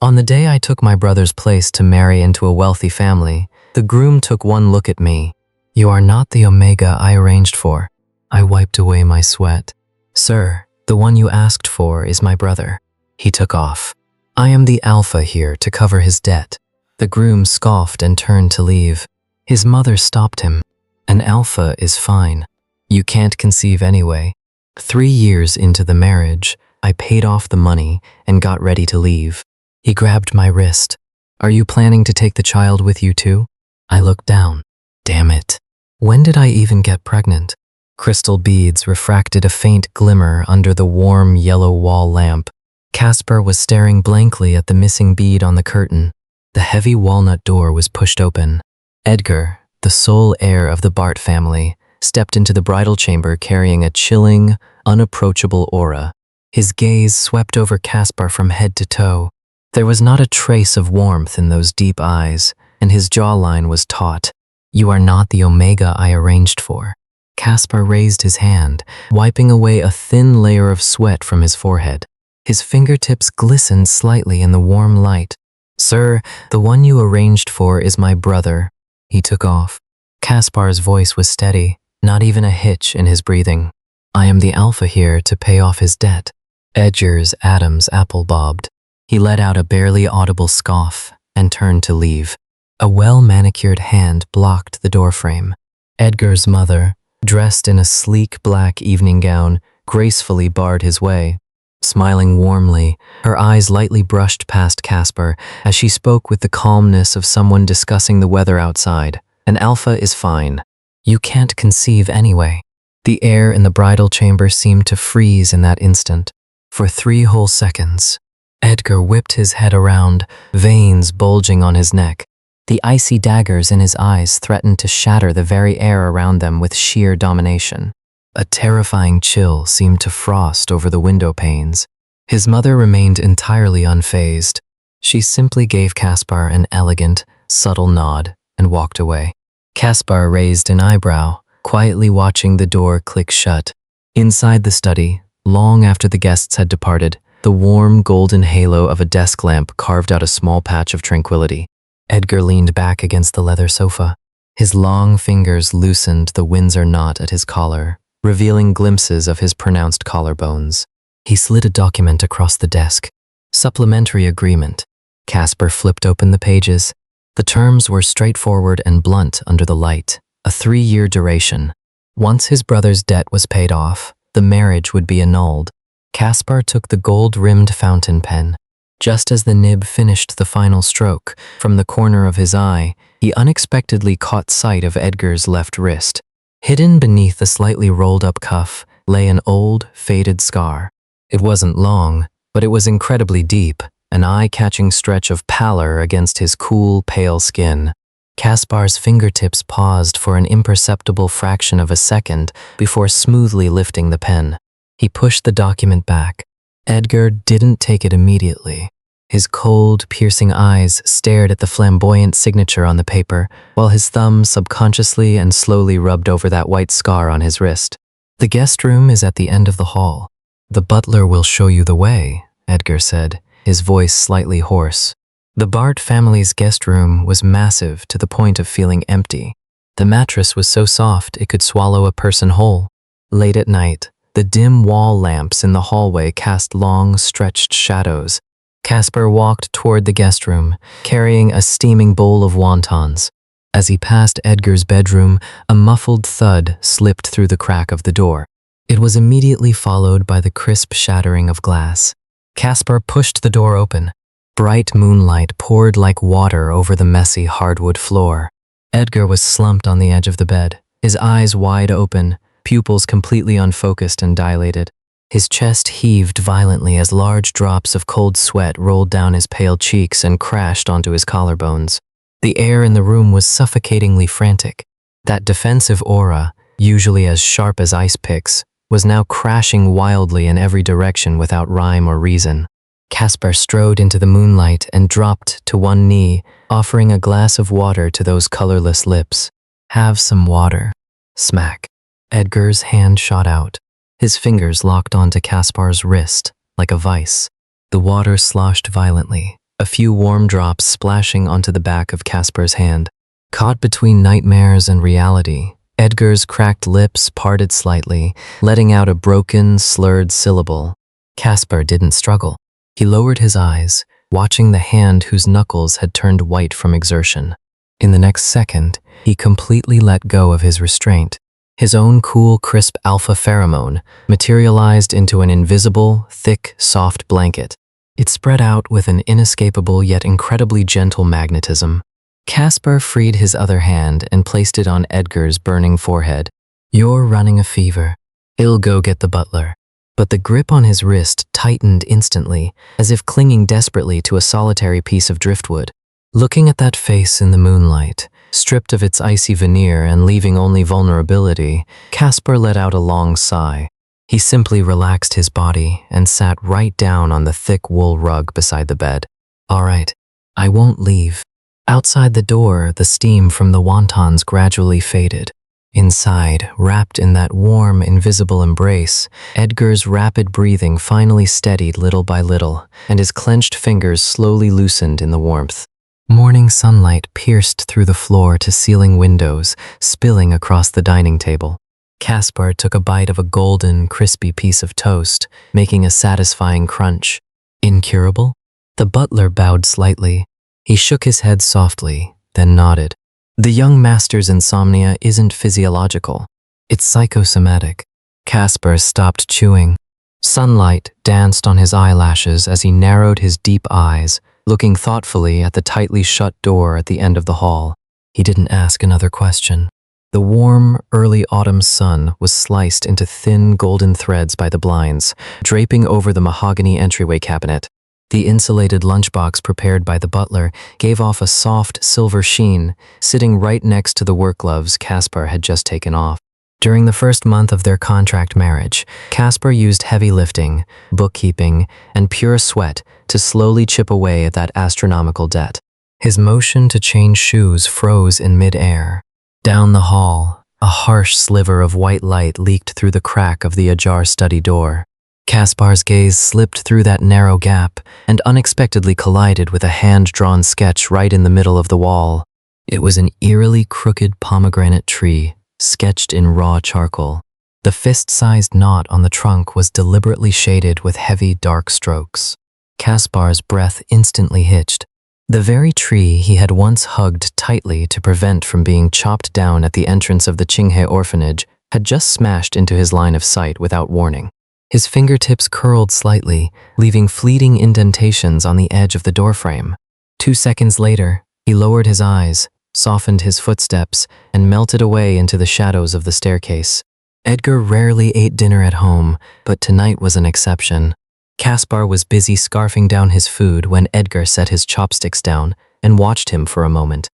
On the day I took my brother's place to marry into a wealthy family, the groom took one look at me. "You are not the Omega I arranged for." I wiped away my sweat. "Sir, the one you asked for is my brother." He took off. "I am the Alpha here to cover his debt." The groom scoffed and turned to leave. His mother stopped him. "An Alpha is fine. You can't conceive anyway." 3 years into the marriage, I paid off the money and got ready to leave. He grabbed my wrist. "Are you planning to take the child with you too?" I looked down. Damn it. When did I even get pregnant? Crystal beads refracted a faint glimmer under the warm yellow wall lamp. Casper was staring blankly at the missing bead on the curtain. The heavy walnut door was pushed open. Edgar, the sole heir of the Bart family, stepped into the bridal chamber carrying a chilling, unapproachable aura. His gaze swept over Caspar from head to toe. There was not a trace of warmth in those deep eyes, and his jawline was taut. "You are not the Omega I arranged for." Caspar raised his hand, wiping away a thin layer of sweat from his forehead. His fingertips glistened slightly in the warm light. "Sir, the one you arranged for is my brother." He took off. Caspar's voice was steady, not even a hitch in his breathing. "I am the Alpha here to pay off his debt." Edgar's Adam's apple bobbed. He let out a barely audible scoff and turned to leave. A well-manicured hand blocked the doorframe. Edgar's mother, dressed in a sleek black evening gown, gracefully barred his way. Smiling warmly, her eyes lightly brushed past Caspar as she spoke with the calmness of someone discussing the weather outside. "An Alpha is fine. You can't conceive anyway." The air in the bridal chamber seemed to freeze in that instant. For 3 whole seconds, Edgar whipped his head around, veins bulging on his neck. The icy daggers in his eyes threatened to shatter the very air around them with sheer domination. A terrifying chill seemed to frost over the window panes. His mother remained entirely unfazed. She simply gave Caspar an elegant, subtle nod and walked away. Caspar raised an eyebrow, quietly watching the door click shut. Inside the study, long after the guests had departed, the warm golden halo of a desk lamp carved out a small patch of tranquility. Edgar leaned back against the leather sofa. His long fingers loosened the Windsor knot at his collar, revealing glimpses of his pronounced collarbones. He slid a document across the desk. Supplementary agreement. Caspar flipped open the pages. The terms were straightforward and blunt under the light. A 3-year duration. Once his brother's debt was paid off, the marriage would be annulled. Caspar took the gold-rimmed fountain pen. Just as the nib finished the final stroke, from the corner of his eye, he unexpectedly caught sight of Edgar's left wrist. Hidden beneath the slightly rolled-up cuff lay an old, faded scar. It wasn't long, but it was incredibly deep, an eye-catching stretch of pallor against his cool, pale skin. Caspar's fingertips paused for an imperceptible fraction of a second before smoothly lifting the pen. He pushed the document back. Edgar didn't take it immediately. His cold, piercing eyes stared at the flamboyant signature on the paper, while his thumb subconsciously and slowly rubbed over that white scar on his wrist. "The guest room is at the end of the hall. The butler will show you the way," Edgar said, his voice slightly hoarse. The Bart family's guest room was massive to the point of feeling empty. The mattress was so soft it could swallow a person whole. Late at night, the dim wall lamps in the hallway cast long, stretched shadows. Caspar walked toward the guest room, carrying a steaming bowl of wontons. As he passed Edgar's bedroom, a muffled thud slipped through the crack of the door. It was immediately followed by the crisp shattering of glass. Caspar pushed the door open. Bright moonlight poured like water over the messy hardwood floor. Edgar was slumped on the edge of the bed, his eyes wide open, pupils completely unfocused and dilated. His chest heaved violently as large drops of cold sweat rolled down his pale cheeks and crashed onto his collarbones. The air in the room was suffocatingly frantic. That defensive aura, usually as sharp as ice picks, was now crashing wildly in every direction without rhyme or reason. Caspar strode into the moonlight and dropped to one knee, offering a glass of water to those colorless lips. "Have some water." Smack. Edgar's hand shot out. His fingers locked onto Caspar's wrist like a vice. The water sloshed violently, a few warm drops splashing onto the back of Casper's hand. Caught between nightmares and reality, Edgar's cracked lips parted slightly, letting out a broken, slurred syllable. Casper didn't struggle. He lowered his eyes, watching the hand whose knuckles had turned white from exertion. In the next second, he completely let go of his restraint. His own cool, crisp alpha pheromone materialized into an invisible, thick, soft blanket. It spread out with an inescapable yet incredibly gentle magnetism. Casper freed his other hand and placed it on Edgar's burning forehead. "You're running a fever. I'll go get the butler." But the grip on his wrist tightened instantly, as if clinging desperately to a solitary piece of driftwood. Looking at that face in the moonlight, stripped of its icy veneer and leaving only vulnerability, Casper let out a long sigh. He simply relaxed his body and sat right down on the thick wool rug beside the bed. "All right, I won't leave." Outside the door, the steam from the wontons gradually faded. Inside, wrapped in that warm, invisible embrace, Edgar's rapid breathing finally steadied little by little, and his clenched fingers slowly loosened in the warmth. Morning sunlight pierced through the floor-to-ceiling windows, spilling across the dining table. Casper took a bite of a golden, crispy piece of toast, making a satisfying crunch. "Incurable?" The butler bowed slightly. He shook his head softly, then nodded. "The young master's insomnia isn't physiological. It's psychosomatic." Casper stopped chewing. Sunlight danced on his eyelashes as he narrowed his deep eyes, looking thoughtfully at the tightly shut door at the end of the hall. He didn't ask another question. The warm, early autumn sun was sliced into thin golden threads by the blinds, draping over the mahogany entryway cabinet. The insulated lunchbox prepared by the butler gave off a soft silver sheen, sitting right next to the work gloves Casper had just taken off. During the first month of their contract marriage, Casper used heavy lifting, bookkeeping, and pure sweat to slowly chip away at that astronomical debt. His motion to change shoes froze in mid-air. Down the hall, a harsh sliver of white light leaked through the crack of the ajar study door. Caspar's gaze slipped through that narrow gap and unexpectedly collided with a hand-drawn sketch right in the middle of the wall. It was an eerily crooked pomegranate tree, sketched in raw charcoal. The fist-sized knot on the trunk was deliberately shaded with heavy, dark strokes. Caspar's breath instantly hitched. The very tree he had once hugged tightly to prevent from being chopped down at the entrance of the Qinghe orphanage had just smashed into his line of sight without warning. His fingertips curled slightly, leaving fleeting indentations on the edge of the doorframe. 2 seconds later, he lowered his eyes, softened his footsteps, and melted away into the shadows of the staircase. Edgar rarely ate dinner at home, but tonight was an exception. Caspar was busy scarfing down his food when Edgar set his chopsticks down and watched him for a moment.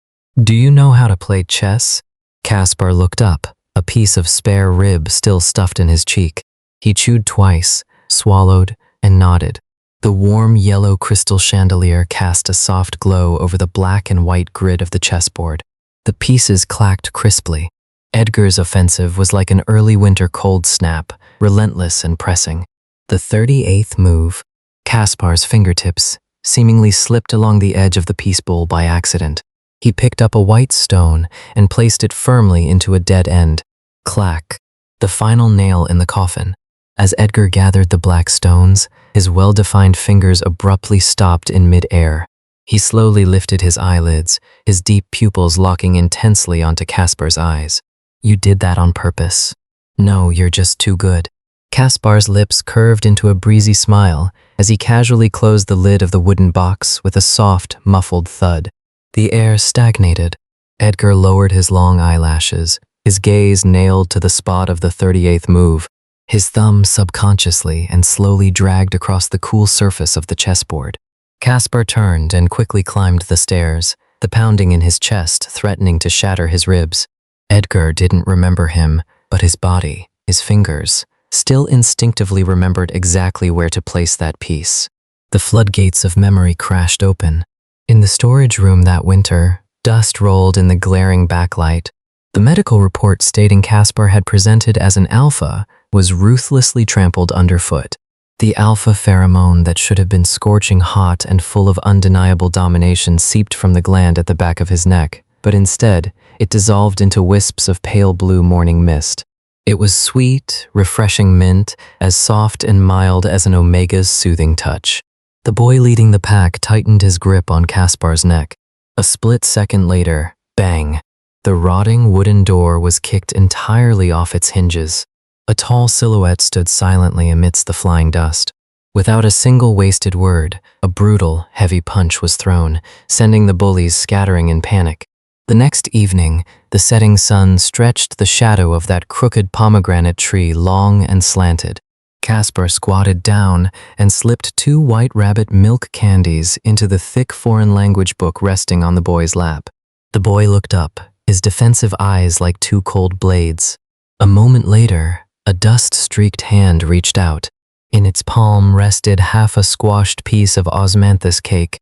"Do you know how to play chess?" Caspar looked up, a piece of spare rib still stuffed in his cheek. He chewed twice, swallowed, and nodded. The warm yellow crystal chandelier cast a soft glow over the black and white grid of the chessboard. The pieces clacked crisply. Edgar's offensive was like an early winter cold snap, relentless and pressing. The 38th move, Caspar's fingertips, seemingly slipped along the edge of the piece bowl by accident. He picked up a white stone and placed it firmly into a dead end. Clack, the final nail in the coffin. As Edgar gathered the black stones, his well-defined fingers abruptly stopped in mid-air. He slowly lifted his eyelids, his deep pupils locking intensely onto Caspar's eyes. "You did that on purpose." "No, you're just too good." Caspar's lips curved into a breezy smile as he casually closed the lid of the wooden box with a soft, muffled thud. The air stagnated. Edgar lowered his long eyelashes, his gaze nailed to the spot of the 38th move. His thumb subconsciously and slowly dragged across the cool surface of the chessboard. Caspar turned and quickly climbed the stairs, the pounding in his chest threatening to shatter his ribs. Edgar didn't remember him, but his body, his fingers, still instinctively remembered exactly where to place that piece. The floodgates of memory crashed open. In the storage room that winter, dust rolled in the glaring backlight. The medical report stating Caspar had presented as an alpha was ruthlessly trampled underfoot. The alpha pheromone that should have been scorching hot and full of undeniable domination seeped from the gland at the back of his neck, but instead, it dissolved into wisps of pale blue morning mist. It was sweet, refreshing mint, as soft and mild as an Omega's soothing touch. The boy leading the pack tightened his grip on Kaspar's neck. A split second later, bang! The rotting wooden door was kicked entirely off its hinges. A tall silhouette stood silently amidst the flying dust. Without a single wasted word, a brutal, heavy punch was thrown, sending the bullies scattering in panic. The next evening, the setting sun stretched the shadow of that crooked pomegranate tree long and slanted. Kaspar squatted down and slipped 2 white rabbit milk candies into the thick foreign language book resting on the boy's lap. The boy looked up, his defensive eyes like 2 cold blades. A moment later, a dust-streaked hand reached out. In its palm rested half a squashed piece of osmanthus cake.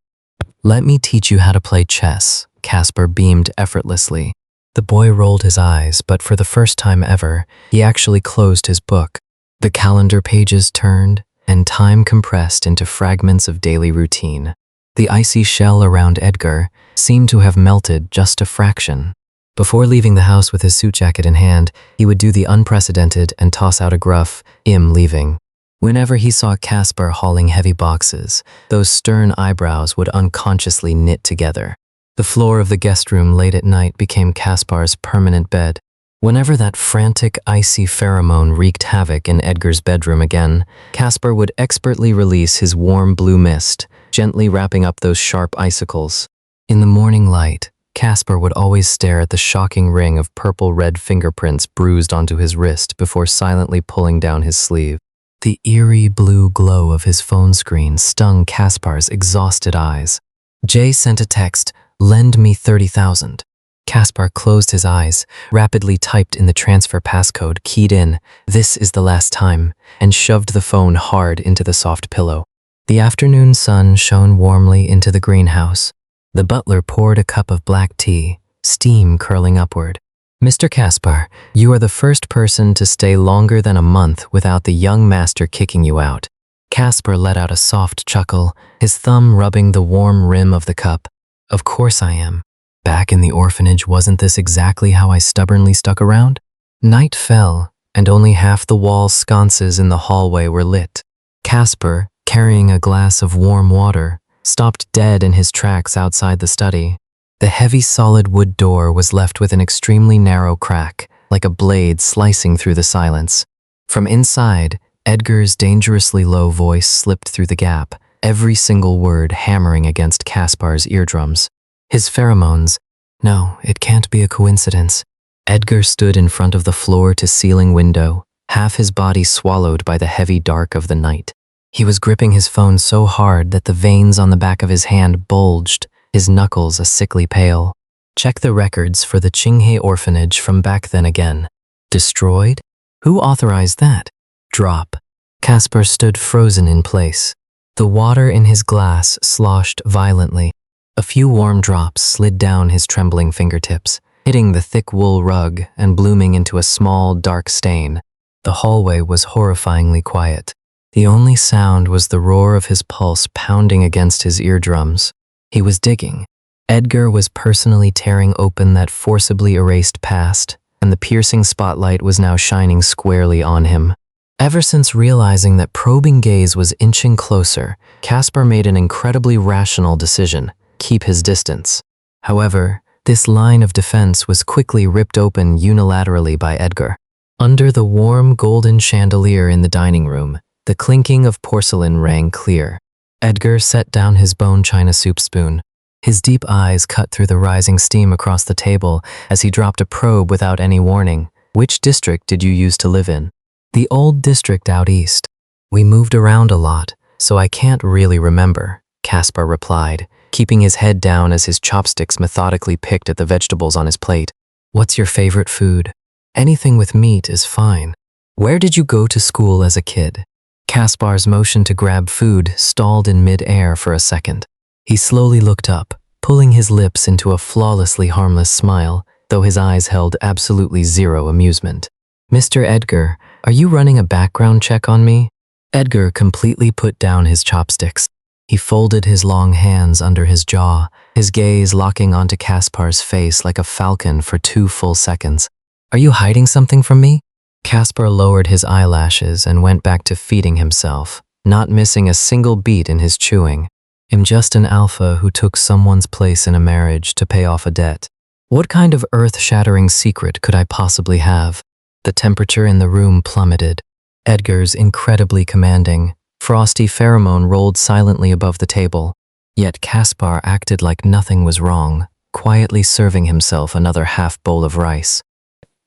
"Let me teach you how to play chess," Kaspar beamed effortlessly. The boy rolled his eyes, but for the first time ever, he actually closed his book. The calendar pages turned, and time compressed into fragments of daily routine. The icy shell around Edgar seemed to have melted just a fraction. Before leaving the house with his suit jacket in hand, he would do the unprecedented and toss out a gruff, "I'm leaving." Whenever he saw Kaspar hauling heavy boxes, those stern eyebrows would unconsciously knit together. The floor of the guest room late at night became Kaspar's permanent bed. Whenever that frantic, icy pheromone wreaked havoc in Edgar's bedroom again, Kaspar would expertly release his warm blue mist, gently wrapping up those sharp icicles. In the morning light, Kaspar would always stare at the shocking ring of purple-red fingerprints bruised onto his wrist before silently pulling down his sleeve. The eerie blue glow of his phone screen stung Kaspar's exhausted eyes. Jay sent a text, "Lend me 30,000. Kaspar closed his eyes, rapidly typed in the transfer passcode, keyed in, "This is the last time," and shoved the phone hard into the soft pillow. The afternoon sun shone warmly into the greenhouse. The butler poured a cup of black tea, steam curling upward. "Mr. Kaspar, you are the first person to stay longer than a month without the young master kicking you out." Kaspar let out a soft chuckle, his thumb rubbing the warm rim of the cup. "Of course I am. Back in the orphanage, wasn't this exactly how I stubbornly stuck around?" Night fell, and only half the wall sconces in the hallway were lit. Kaspar, carrying a glass of warm water, stopped dead in his tracks outside the study. The heavy solid wood door was left with an extremely narrow crack, like a blade slicing through the silence. From inside, Edgar's dangerously low voice slipped through the gap, every single word hammering against Kaspar's eardrums. His pheromones. No, it can't be a coincidence. Edgar stood in front of the floor-to-ceiling window, half his body swallowed by the heavy dark of the night. He was gripping his phone so hard that the veins on the back of his hand bulged, his knuckles a sickly pale. Check the records for the Qinghe orphanage from back then again. Destroyed? Who authorized that? Drop. Kaspar stood frozen in place. The water in his glass sloshed violently. A few warm drops slid down his trembling fingertips, hitting the thick wool rug and blooming into a small, dark stain. The hallway was horrifyingly quiet. The only sound was the roar of his pulse pounding against his eardrums. He was digging. Edgar was personally tearing open that forcibly erased past, and the piercing spotlight was now shining squarely on him. Ever since realizing that probing gaze was inching closer, Kaspar made an incredibly rational decision: keep his distance. However, this line of defense was quickly ripped open unilaterally by Edgar. Under the warm golden chandelier in the dining room, the clinking of porcelain rang clear. Edgar set down his bone china soup spoon. His deep eyes cut through the rising steam across the table as he dropped a probe without any warning. "Which district did you used to live in?" "The old district out east. We moved around a lot, so I can't really remember," Kaspar replied, keeping his head down as his chopsticks methodically picked at the vegetables on his plate. "What's your favorite food?" "Anything with meat is fine." "Where did you go to school as a kid?" Kaspar's motion to grab food stalled in mid-air for a second. He slowly looked up, pulling his lips into a flawlessly harmless smile, though his eyes held absolutely zero amusement. "Mr. Edgar, are you running a background check on me?" Edgar completely put down his chopsticks. He folded his long hands under his jaw, his gaze locking onto Kaspar's face like a falcon for 2 full seconds. "Are you hiding something from me?" Kaspar lowered his eyelashes and went back to feeding himself, not missing a single beat in his chewing. "I'm just an alpha who took someone's place in a marriage to pay off a debt. What kind of earth-shattering secret could I possibly have?" The temperature in the room plummeted. Edgar's incredibly commanding, frosty pheromone rolled silently above the table. Yet Kaspar acted like nothing was wrong, quietly serving himself another half bowl of rice.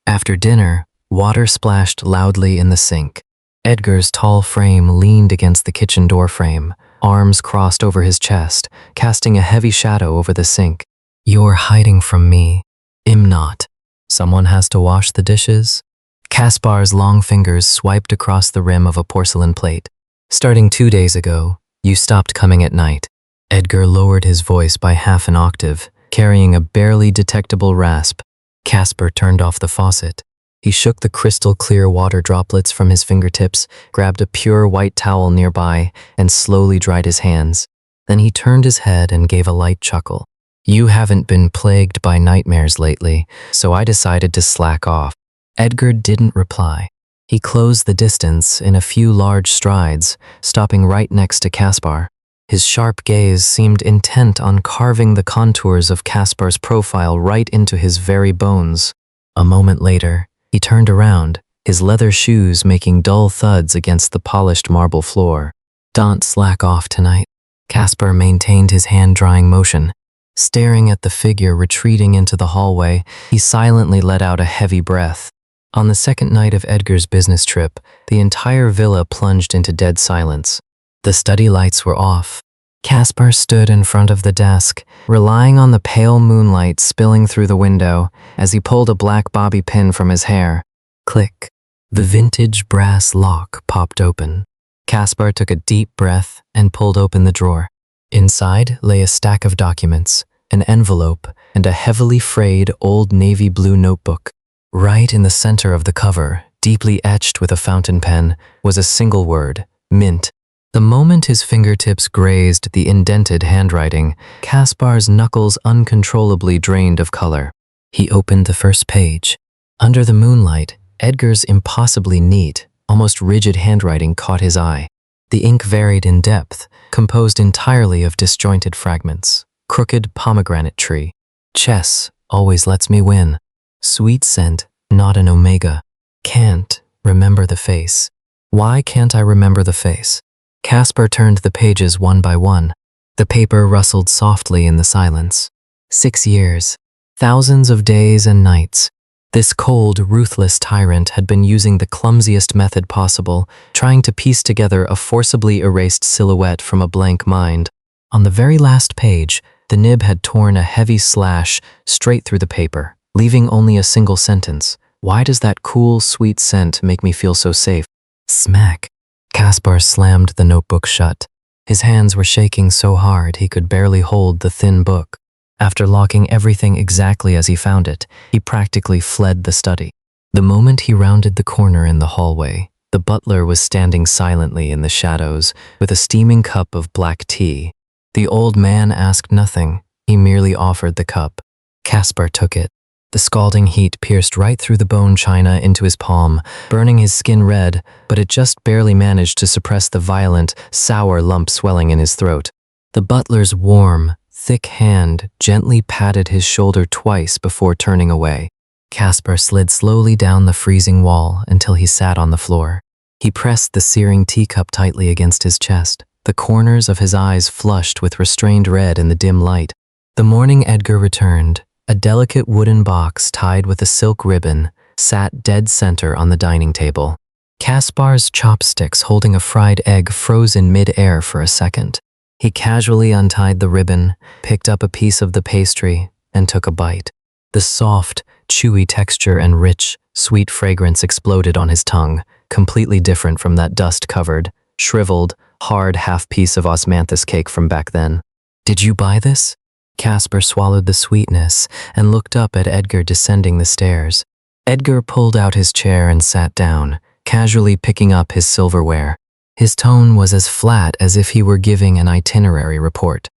After dinner, water splashed loudly in the sink. Edgar's tall frame leaned against the kitchen door frame, arms crossed over his chest, casting a heavy shadow over the sink. "You're hiding from me. I'm not. Someone has to wash the dishes." Kaspar's long fingers swiped across the rim of a porcelain plate. "Starting 2 days ago, you stopped coming at night." Edgar lowered his voice by half an octave, carrying a barely detectable rasp. Kaspar turned off the faucet. He shook the crystal-clear water droplets from his fingertips, grabbed a pure white towel nearby, and slowly dried his hands. Then he turned his head and gave a light chuckle. "You haven't been plagued by nightmares lately, so I decided to slack off." Edgar didn't reply. He closed the distance in a few large strides, stopping right next to Kaspar. His sharp gaze seemed intent on carving the contours of Kaspar's profile right into his very bones. A moment later, he turned around, his leather shoes making dull thuds against the polished marble floor. "Don't slack off tonight." Kaspar maintained his hand-drying motion. Staring at the figure retreating into the hallway, he silently let out a heavy breath. On the second night of Edgar's business trip, the entire villa plunged into dead silence. The study lights were off. Kaspar stood in front of the desk, relying on the pale moonlight spilling through the window as he pulled a black bobby pin from his hair. Click. The vintage brass lock popped open. Kaspar took a deep breath and pulled open the drawer. Inside lay a stack of documents, an envelope, and a heavily frayed old navy blue notebook. Right in the center of the cover, deeply etched with a fountain pen, was a single word: mint. The moment his fingertips grazed the indented handwriting, Kaspar's knuckles uncontrollably drained of color. He opened the first page. Under the moonlight, Edgar's impossibly neat, almost rigid handwriting caught his eye. The ink varied in depth, composed entirely of disjointed fragments. Crooked pomegranate tree. Chess always lets me win. Sweet scent, not an omega. Can't remember the face. Why can't I remember the face? Kaspar turned the pages one by one. The paper rustled softly in the silence. 6 years. Thousands of days and nights. This cold, ruthless tyrant had been using the clumsiest method possible, trying to piece together a forcibly erased silhouette from a blank mind. On the very last page, the nib had torn a heavy slash straight through the paper, leaving only a single sentence. "Why does that cool, sweet scent make me feel so safe?" Smack. Kaspar slammed the notebook shut. His hands were shaking so hard he could barely hold the thin book. After locking everything exactly as he found it, he practically fled the study. The moment he rounded the corner in the hallway, the butler was standing silently in the shadows with a steaming cup of black tea. The old man asked nothing. He merely offered the cup. Kaspar took it. The scalding heat pierced right through the bone china into his palm, burning his skin red, but it just barely managed to suppress the violent, sour lump swelling in his throat. The butler's warm, thick hand gently patted his shoulder twice before turning away. Kaspar slid slowly down the freezing wall until he sat on the floor. He pressed the searing teacup tightly against his chest, the corners of his eyes flushed with restrained red in the dim light. The morning Edgar returned, a delicate wooden box tied with a silk ribbon sat dead center on the dining table. Kaspar's chopsticks holding a fried egg froze in mid-air for a second. He casually untied the ribbon, picked up a piece of the pastry, and took a bite. The soft, chewy texture and rich, sweet fragrance exploded on his tongue, completely different from that dust-covered, shriveled, hard half-piece of osmanthus cake from back then. "Did you buy this?" Kaspar swallowed the sweetness and looked up at Edgar descending the stairs. Edgar pulled out his chair and sat down, casually picking up his silverware. His tone was as flat as if he were giving an itinerary report.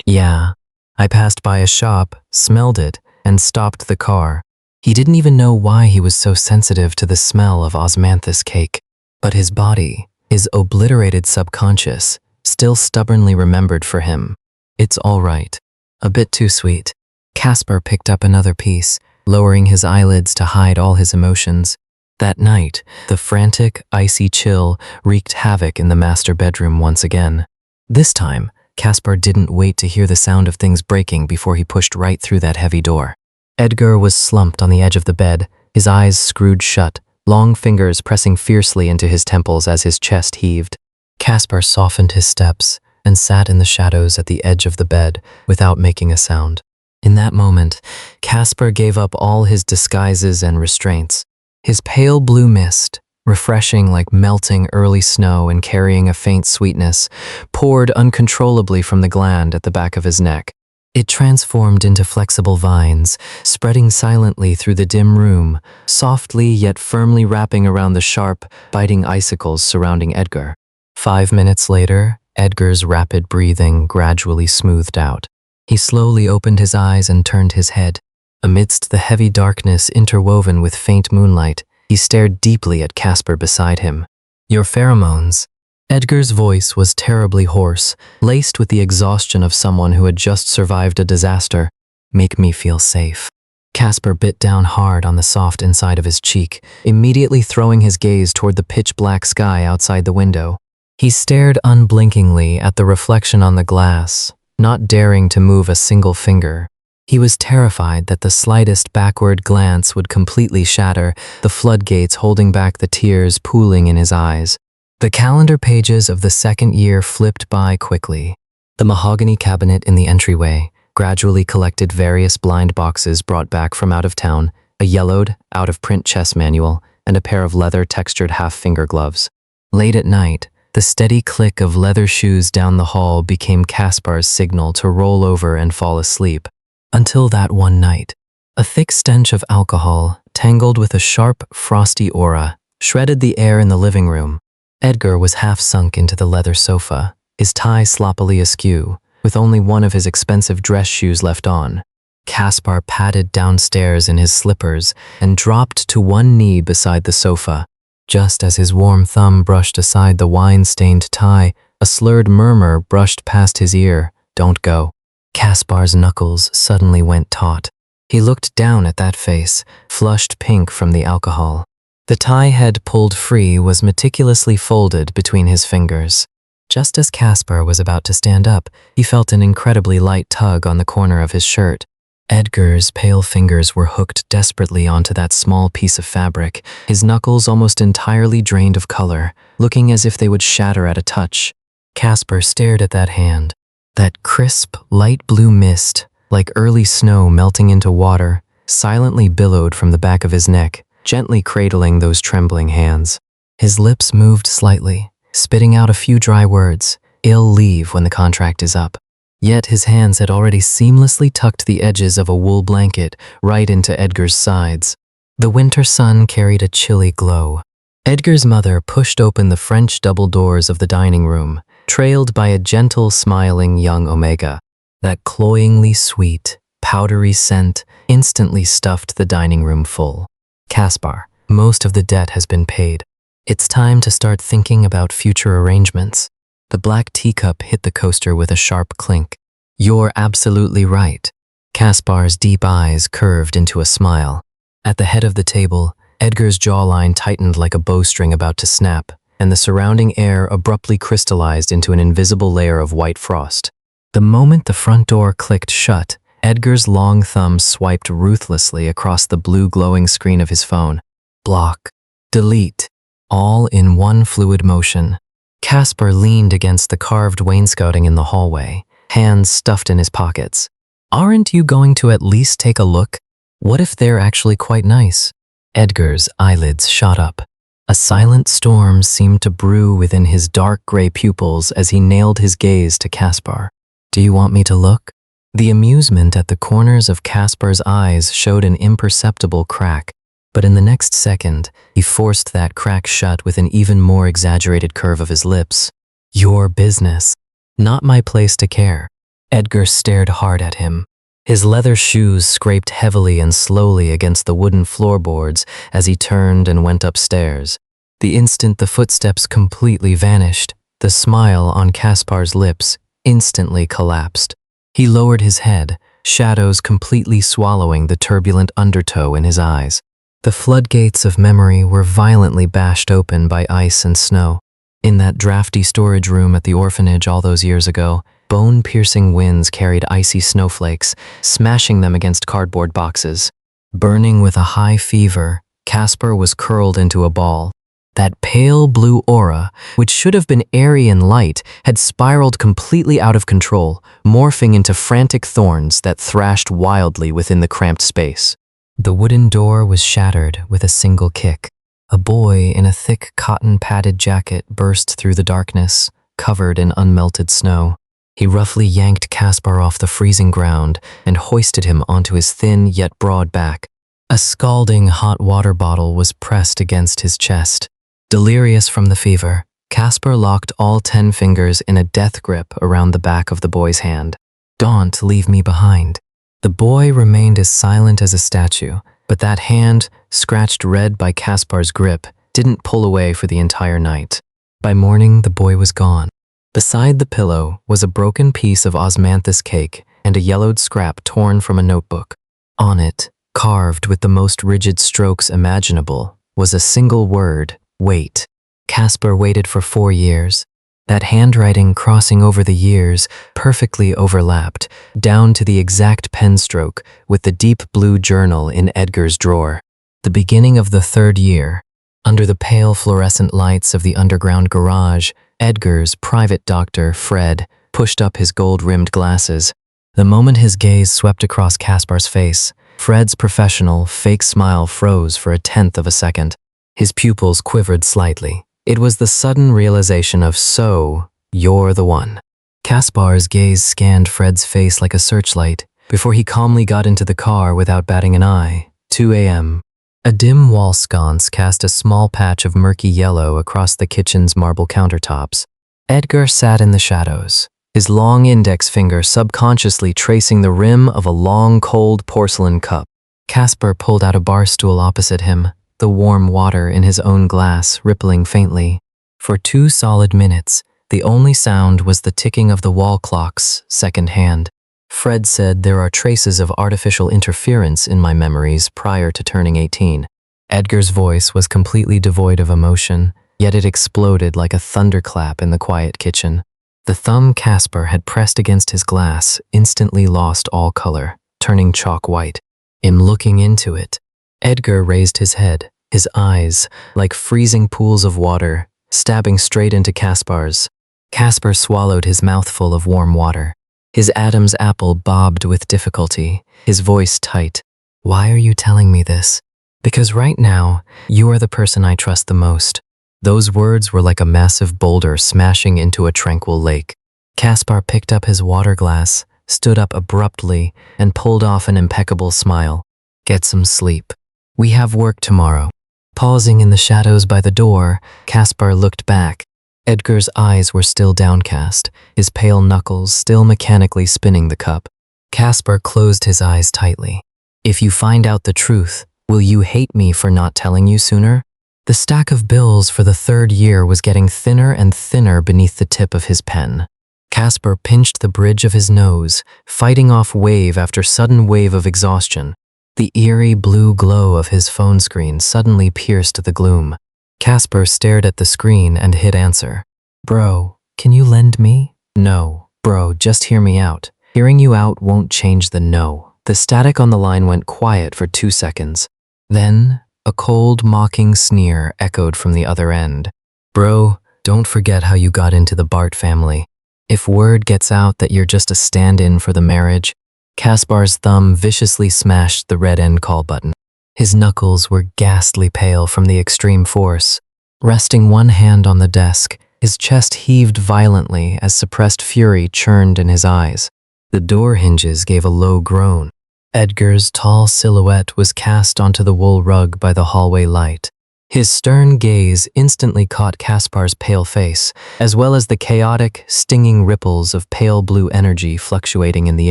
Yeah, I passed by a shop, smelled it, and stopped the car. He didn't even know why he was so sensitive to the smell of osmanthus cake. But his body, his obliterated subconscious, still stubbornly remembered for him. It's all right. A bit too sweet. Caspar picked up another piece, lowering his eyelids to hide all his emotions. That night, the frantic, icy chill wreaked havoc in the master bedroom once again. This time, Caspar didn't wait to hear the sound of things breaking before he pushed right through that heavy door. Edgar was slumped on the edge of the bed, his eyes screwed shut, long fingers pressing fiercely into his temples as his chest heaved. Caspar softened his steps and sat in the shadows at the edge of the bed without making a sound. In that moment, Caspar gave up all his disguises and restraints. His pale blue mist, refreshing like melting early snow and carrying a faint sweetness, poured uncontrollably from the gland at the back of his neck. It transformed into flexible vines, spreading silently through the dim room, softly yet firmly wrapping around the sharp, biting icicles surrounding Edgar. 5 minutes later, Edgar's rapid breathing gradually smoothed out. He slowly opened his eyes and turned his head. Amidst the heavy darkness interwoven with faint moonlight, he stared deeply at Caspar beside him. Your pheromones. Edgar's voice was terribly hoarse, laced with the exhaustion of someone who had just survived a disaster. Make me feel safe. Caspar bit down hard on the soft inside of his cheek, immediately throwing his gaze toward the pitch-black sky outside the window. He stared unblinkingly at the reflection on the glass, not daring to move a single finger. He was terrified that the slightest backward glance would completely shatter the floodgates holding back the tears pooling in his eyes. The calendar pages of the second year flipped by quickly. The mahogany cabinet in the entryway gradually collected various blind boxes brought back from out of town, a yellowed, out-of-print chess manual, and a pair of leather-textured half-finger gloves. Late at night, the steady click of leather shoes down the hall became Caspar's signal to roll over and fall asleep. Until that one night, a thick stench of alcohol, tangled with a sharp, frosty aura, shredded the air in the living room. Edgar was half sunk into the leather sofa, his tie sloppily askew, with only one of his expensive dress shoes left on. Caspar padded downstairs in his slippers and dropped to one knee beside the sofa. Just as his warm thumb brushed aside the wine-stained tie, a slurred murmur brushed past his ear. Don't go. Caspar's knuckles suddenly went taut. He looked down at that face, flushed pink from the alcohol. The tie head pulled free was meticulously folded between his fingers. Just as Caspar was about to stand up, he felt an incredibly light tug on the corner of his shirt. Edgar's pale fingers were hooked desperately onto that small piece of fabric, his knuckles almost entirely drained of color, looking as if they would shatter at a touch. Caspar stared at that hand. That crisp, light blue mist, like early snow melting into water, silently billowed from the back of his neck, gently cradling those trembling hands. His lips moved slightly, spitting out a few dry words. I'll leave when the contract is up. Yet his hands had already seamlessly tucked the edges of a wool blanket right into Edgar's sides. The winter sun carried a chilly glow. Edgar's mother pushed open the French double doors of the dining room, trailed by a gentle, smiling young Omega. That cloyingly sweet, powdery scent instantly stuffed the dining room full. Caspar, most of the debt has been paid. It's time to start thinking about future arrangements. The black teacup hit the coaster with a sharp clink. You're absolutely right. Caspar's deep eyes curved into a smile. At the head of the table, Edgar's jawline tightened like a bowstring about to snap, and the surrounding air abruptly crystallized into an invisible layer of white frost. The moment the front door clicked shut, Edgar's long thumb swiped ruthlessly across the blue glowing screen of his phone. Block. Delete. All in one fluid motion. Caspar leaned against the carved wainscoting in the hallway, hands stuffed in his pockets. Aren't you going to at least take a look? What if they're actually quite nice? Edgar's eyelids shot up. A silent storm seemed to brew within his dark gray pupils as he nailed his gaze to Caspar. Do you want me to look? The amusement at the corners of Caspar's eyes showed an imperceptible crack. But in the next second, he forced that crack shut with an even more exaggerated curve of his lips. Your business, not my place to care. Edgar stared hard at him. His leather shoes scraped heavily and slowly against the wooden floorboards as he turned and went upstairs. The instant the footsteps completely vanished, the smile on Kaspar's lips instantly collapsed. He lowered his head, shadows completely swallowing the turbulent undertow in his eyes. The floodgates of memory were violently bashed open by ice and snow. In that drafty storage room at the orphanage all those years ago, bone-piercing winds carried icy snowflakes, smashing them against cardboard boxes. Burning with a high fever, Kaspar was curled into a ball. That pale blue aura, which should have been airy and light, had spiraled completely out of control, morphing into frantic thorns that thrashed wildly within the cramped space. The wooden door was shattered with a single kick. A boy in a thick cotton-padded jacket burst through the darkness, covered in unmelted snow. He roughly yanked Kaspar off the freezing ground and hoisted him onto his thin yet broad back. A scalding hot water bottle was pressed against his chest. Delirious from the fever, Kaspar locked all 10 fingers in a death grip around the back of the boy's hand. "Don't leave me behind." The boy remained as silent as a statue, but that hand, scratched red by Kaspar's grip, didn't pull away for the entire night. By morning, the boy was gone. Beside the pillow was a broken piece of osmanthus cake and a yellowed scrap torn from a notebook. On it, carved with the most rigid strokes imaginable, was a single word: wait. Kaspar waited for 4 years. That handwriting crossing over the years perfectly overlapped, down to the exact pen stroke with the deep blue journal in Edgar's drawer. The beginning of the 3rd year. Under the pale fluorescent lights of the underground garage, Edgar's private doctor, Fred, pushed up his gold-rimmed glasses. The moment his gaze swept across Kaspar's face, Fred's professional, fake smile froze for a 1/10 of a second. His pupils quivered slightly. It was the sudden realization of, so, you're the one. Kaspar's gaze scanned Fred's face like a searchlight before he calmly got into the car without batting an eye. 2 a.m. A dim wall sconce cast a small patch of murky yellow across the kitchen's marble countertops. Edgar sat in the shadows, his long index finger subconsciously tracing the rim of a long, cold porcelain cup. Kaspar pulled out a bar stool opposite him, the warm water in his own glass rippling faintly. For 2 solid minutes, the only sound was the ticking of the wall clock's second hand. Fred said there are traces of artificial interference in my memories prior to turning 18. Edgar's voice was completely devoid of emotion, yet it exploded like a thunderclap in the quiet kitchen. The thumb Kaspar had pressed against his glass instantly lost all color, turning chalk white. In looking into it, Edgar raised his head, his eyes, like freezing pools of water, stabbing straight into Kaspar's. Kaspar swallowed his mouthful of warm water. His Adam's apple bobbed with difficulty, his voice tight. "Why are you telling me this?" "Because right now, you are the person I trust the most." Those words were like a massive boulder smashing into a tranquil lake. Kaspar picked up his water glass, stood up abruptly, and pulled off an impeccable smile. "Get some sleep. We have work tomorrow." Pausing in the shadows by the door, Kaspar looked back. Edgar's eyes were still downcast, his pale knuckles still mechanically spinning the cup. Kaspar closed his eyes tightly. "If you find out the truth, will you hate me for not telling you sooner?" The stack of bills for the 3rd year was getting thinner and thinner beneath the tip of his pen. Kaspar pinched the bridge of his nose, fighting off wave after sudden wave of exhaustion. The eerie blue glow of his phone screen suddenly pierced the gloom. Kaspar stared at the screen and hit answer. "Bro, can you lend me?" "No, bro, just hear me out. Hearing you out won't change the no." The static on the line went quiet for 2 seconds. Then, a cold, mocking sneer echoed from the other end. "Bro, don't forget how you got into the Bart family. If word gets out that you're just a stand-in for the marriage..." Kaspar's thumb viciously smashed the red end call button. His knuckles were ghastly pale from the extreme force. Resting one hand on the desk, his chest heaved violently as suppressed fury churned in his eyes. The door hinges gave a low groan. Edgar's tall silhouette was cast onto the wool rug by the hallway light. His stern gaze instantly caught Kaspar's pale face, as well as the chaotic, stinging ripples of pale blue energy fluctuating in the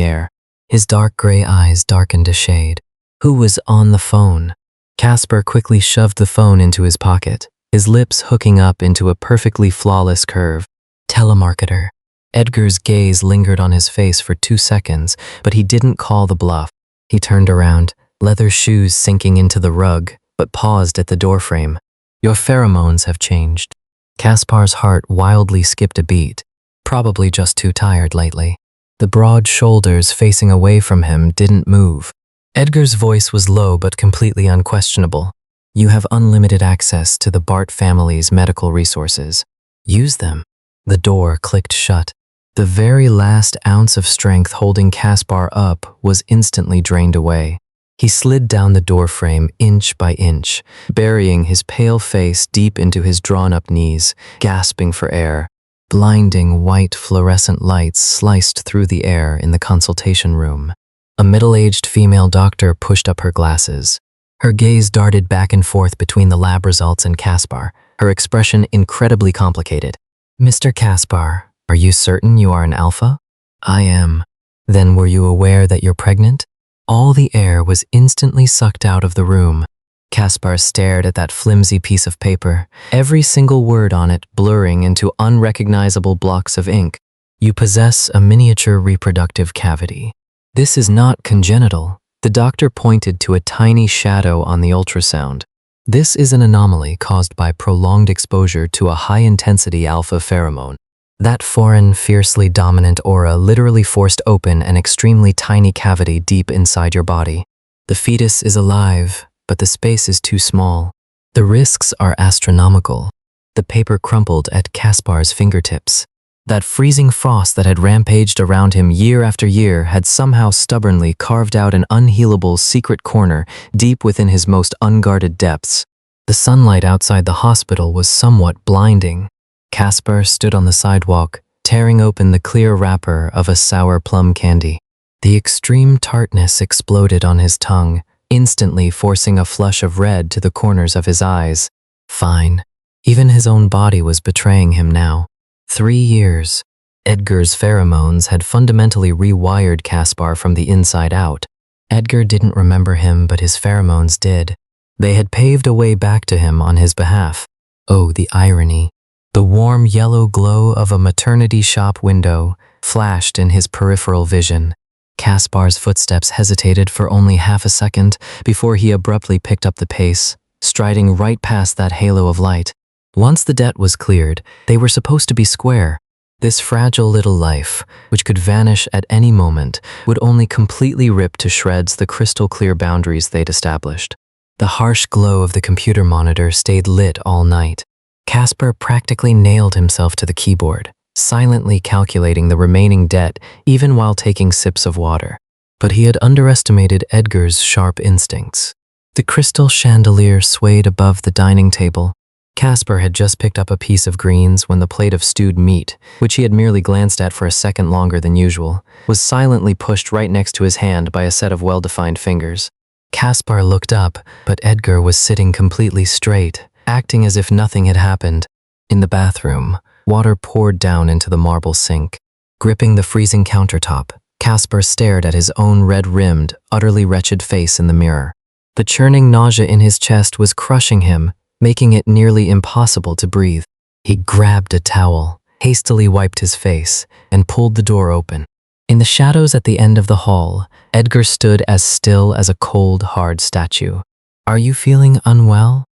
air. His dark gray eyes darkened a shade. Who was on the phone? Kaspar quickly shoved the phone into his pocket, his lips hooking up into a perfectly flawless curve. Telemarketer. Edgar's gaze lingered on his face for 2 seconds, but he didn't call the bluff. He turned around, leather shoes sinking into the rug, but paused at the doorframe. Your pheromones have changed. Kaspar's heart wildly skipped a beat, probably just too tired lately. The broad shoulders facing away from him didn't move. Edgar's voice was low but completely unquestionable. You have unlimited access to the Bart family's medical resources. Use them. The door clicked shut. The very last ounce of strength holding Kaspar up was instantly drained away. He slid down the doorframe inch by inch, burying his pale face deep into his drawn-up knees, gasping for air. Blinding white fluorescent lights sliced through the air in the consultation room. A middle-aged female doctor pushed up her glasses. Her gaze darted back and forth between the lab results and Kaspar, her expression incredibly complicated. Mr. Kaspar, are you certain you are an alpha? I am. Then were you aware that you're pregnant? All the air was instantly sucked out of the room. Kaspar stared at that flimsy piece of paper, every single word on it blurring into unrecognizable blocks of ink. You possess a miniature reproductive cavity. This is not congenital. The doctor pointed to a tiny shadow on the ultrasound. This is an anomaly caused by prolonged exposure to a high-intensity alpha pheromone. That foreign, fiercely dominant aura literally forced open an extremely tiny cavity deep inside your body. The fetus is alive, but the space is too small. The risks are astronomical. The paper crumpled at Kaspar's fingertips. That freezing frost that had rampaged around him year after year had somehow stubbornly carved out an unhealable secret corner deep within his most unguarded depths. The sunlight outside the hospital was somewhat blinding. Kaspar stood on the sidewalk, tearing open the clear wrapper of a sour plum candy. The extreme tartness exploded on his tongue, instantly forcing a flush of red to the corners of his eyes. Fine. Even his own body was betraying him now. 3 years. Edgar's pheromones had fundamentally rewired Kaspar from the inside out. Edgar didn't remember him, but his pheromones did. They had paved a way back to him on his behalf. Oh, the irony. The warm yellow glow of a maternity shop window flashed in his peripheral vision. Kaspar's footsteps hesitated for only half a second before he abruptly picked up the pace, striding right past that halo of light. Once the debt was cleared, they were supposed to be square. This fragile little life, which could vanish at any moment, would only completely rip to shreds the crystal-clear boundaries they'd established. The harsh glow of the computer monitor stayed lit all night. Kaspar practically nailed himself to the keyboard, silently calculating the remaining debt even while taking sips of water. But he had underestimated Edgar's sharp instincts. The crystal chandelier swayed above the dining table. Kaspar had just picked up a piece of greens when the plate of stewed meat, which he had merely glanced at for a second longer than usual, was silently pushed right next to his hand by a set of well-defined fingers. Kaspar looked up, but Edgar was sitting completely straight, acting as if nothing had happened. In the bathroom, water poured down into the marble sink. Gripping the freezing countertop, Kaspar stared at his own red-rimmed, utterly wretched face in the mirror. The churning nausea in his chest was crushing him, making it nearly impossible to breathe. He grabbed a towel, hastily wiped his face, and pulled the door open. In the shadows at the end of the hall, Edgar stood as still as a cold, hard statue. "Are you feeling unwell?"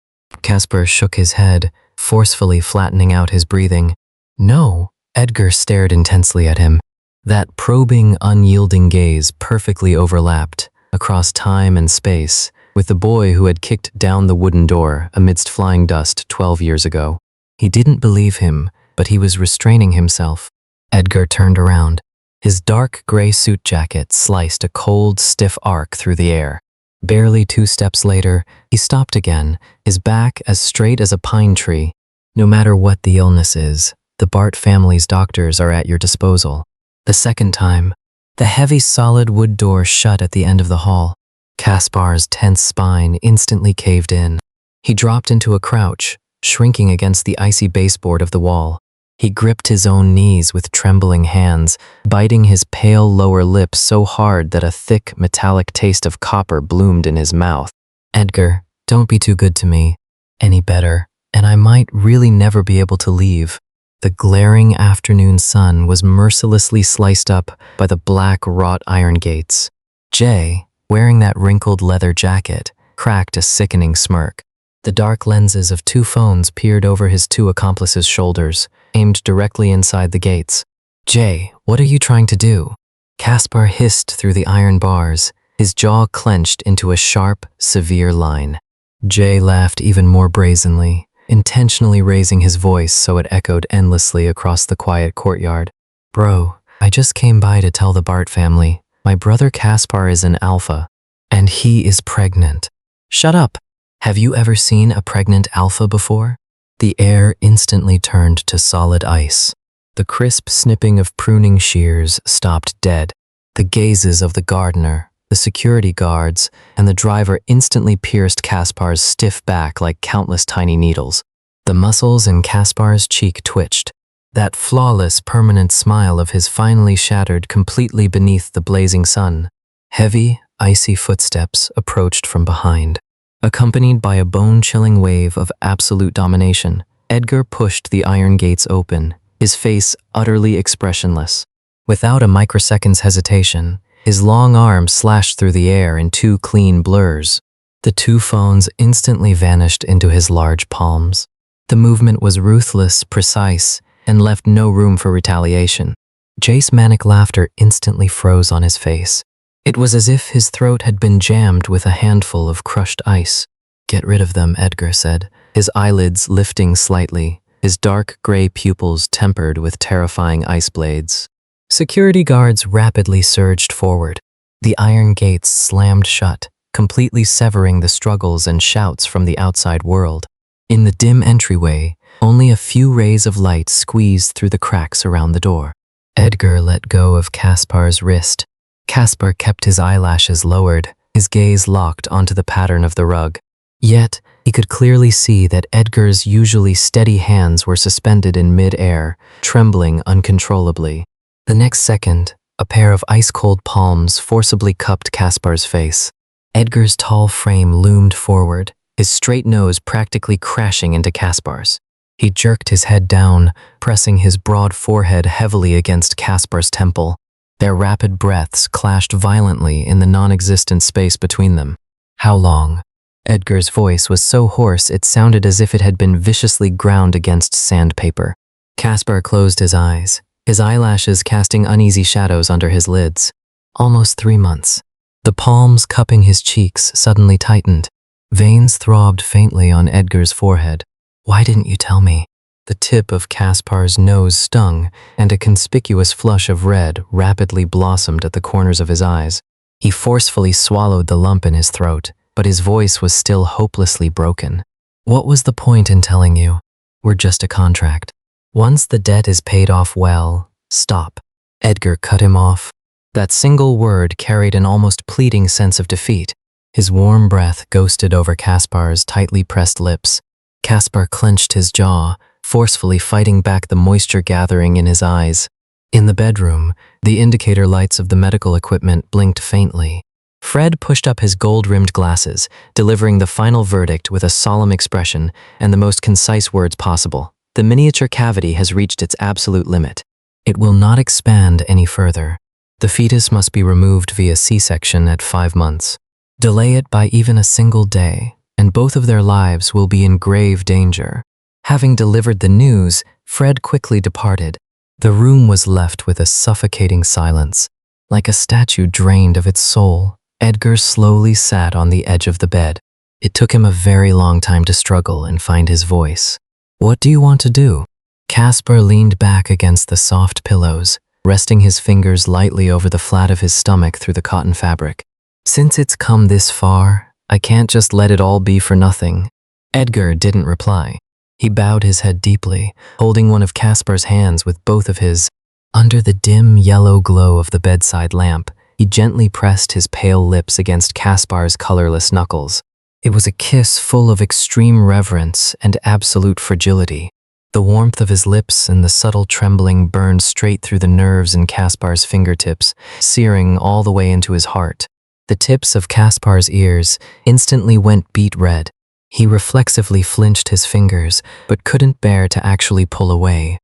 Kaspar shook his head, forcefully flattening out his breathing. "No." Edgar stared intensely at him. That probing, unyielding gaze perfectly overlapped, across time and space, with the boy who had kicked down the wooden door amidst flying dust 12 years ago. He didn't believe him, but he was restraining himself. Edgar turned around. His dark gray suit jacket sliced a cold, stiff arc through the air. Barely 2 steps later, he stopped again, his back as straight as a pine tree. No matter what the illness is, the Bart family's doctors are at your disposal. The second time, The heavy solid wood door shut at the end of the hall. Kaspar's tense spine instantly caved in. He dropped into a crouch, shrinking against the icy baseboard of the wall. He gripped his own knees with trembling hands, biting his pale lower lip so hard that a thick, metallic taste of copper bloomed in his mouth. Edgar, don't be too good to me. Any better, and I might really never be able to leave. The glaring afternoon sun was mercilessly sliced up by the black wrought iron gates. Jay, wearing that wrinkled leather jacket, cracked a sickening smirk. The dark lenses of 2 phones peered over his 2 accomplices' shoulders, aimed directly inside the gates. Jay, what are you trying to do? Kaspar hissed through the iron bars, his jaw clenched into a sharp, severe line. Jay laughed even more brazenly, intentionally raising his voice so it echoed endlessly across the quiet courtyard. Bro, I just came by to tell the Bart family, my brother Kaspar is an alpha, and he is pregnant. Shut up! Have you ever seen a pregnant alpha before? The air instantly turned to solid ice. The crisp snipping of pruning shears stopped dead. The gazes of the gardener, the security guards, and the driver instantly pierced Kaspar's stiff back like countless tiny needles. The muscles in Kaspar's cheek twitched. That flawless, permanent smile of his finally shattered completely beneath the blazing sun. Heavy, icy footsteps approached from behind. Accompanied by a bone-chilling wave of absolute domination, Edgar pushed the iron gates open, his face utterly expressionless. Without a microsecond's hesitation, his long arm slashed through the air in 2 clean blurs. The 2 phones instantly vanished into his large palms. The movement was ruthless, precise, and left no room for retaliation. Jay's manic laughter instantly froze on his face. It was as if his throat had been jammed with a handful of crushed ice. Get rid of them, Edgar said, his eyelids lifting slightly, his dark gray pupils tempered with terrifying ice blades. Security guards rapidly surged forward. The iron gates slammed shut, completely severing the struggles and shouts from the outside world. In the dim entryway, only a few rays of light squeezed through the cracks around the door. Edgar let go of Kaspar's wrist. Kaspar kept his eyelashes lowered, his gaze locked onto the pattern of the rug. Yet, he could clearly see that Edgar's usually steady hands were suspended in mid-air, trembling uncontrollably. The next second, a pair of ice-cold palms forcibly cupped Kaspar's face. Edgar's tall frame loomed forward, his straight nose practically crashing into Kaspar's. He jerked his head down, pressing his broad forehead heavily against Kaspar's temple. Their rapid breaths clashed violently in the non-existent space between them. How long? Edgar's voice was so hoarse it sounded as if it had been viciously ground against sandpaper. Kaspar closed his eyes, his eyelashes casting uneasy shadows under his lids. Almost 3 months. The palms cupping his cheeks suddenly tightened. Veins throbbed faintly on Edgar's forehead. Why didn't you tell me? The tip of Kaspar's nose stung, and a conspicuous flush of red rapidly blossomed at the corners of his eyes. He forcefully swallowed the lump in his throat, but his voice was still hopelessly broken. What was the point in telling you? We're just a contract. Once the debt is paid off well, stop. Edgar cut him off. That single word carried an almost pleading sense of defeat. His warm breath ghosted over Kaspar's tightly pressed lips. Kaspar clenched his jaw, forcefully fighting back the moisture gathering in his eyes. In the bedroom, the indicator lights of the medical equipment blinked faintly. Fred pushed up his gold-rimmed glasses, delivering the final verdict with a solemn expression and the most concise words possible. The miniature cavity has reached its absolute limit. It will not expand any further. The fetus must be removed via C-section at 5 months. Delay it by even a single day, and both of their lives will be in grave danger. Having delivered the news, Fred quickly departed. The room was left with a suffocating silence. Like a statue drained of its soul, Edgar slowly sat on the edge of the bed. It took him a very long time to struggle and find his voice. What do you want to do? Kaspar leaned back against the soft pillows, resting his fingers lightly over the flat of his stomach through the cotton fabric. Since it's come this far, I can't just let it all be for nothing. Edgar didn't reply. He bowed his head deeply, holding one of Kaspar's hands with both of his. Under the dim yellow glow of the bedside lamp, he gently pressed his pale lips against Kaspar's colorless knuckles. It was a kiss full of extreme reverence and absolute fragility. The warmth of his lips and the subtle trembling burned straight through the nerves in Kaspar's fingertips, searing all the way into his heart. The tips of Kaspar's ears instantly went beet red. He reflexively flinched his fingers, but couldn't bear to actually pull away.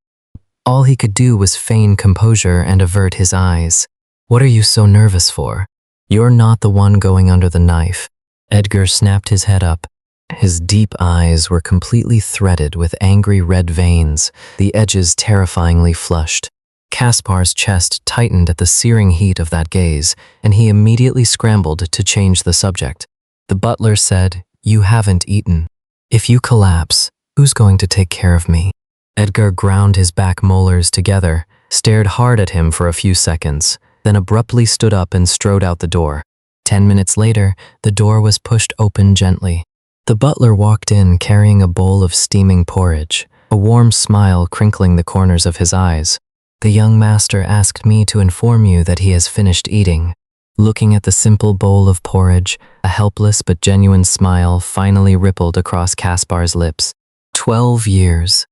All he could do was feign composure and avert his eyes. "What are you so nervous for? You're not the one going under the knife." Edgar snapped his head up. His deep eyes were completely threaded with angry red veins, the edges terrifyingly flushed. Kaspar's chest tightened at the searing heat of that gaze, and he immediately scrambled to change the subject. The butler said, "You haven't eaten. If you collapse, who's going to take care of me?" Edgar ground his back molars together, stared hard at him for a few seconds, then abruptly stood up and strode out the door. 10 minutes later, the door was pushed open gently. The butler walked in carrying a bowl of steaming porridge, a warm smile crinkling the corners of his eyes. "The young master asked me to inform you that he has finished eating." Looking at the simple bowl of porridge, a helpless but genuine smile finally rippled across Kaspar's lips. 12 years.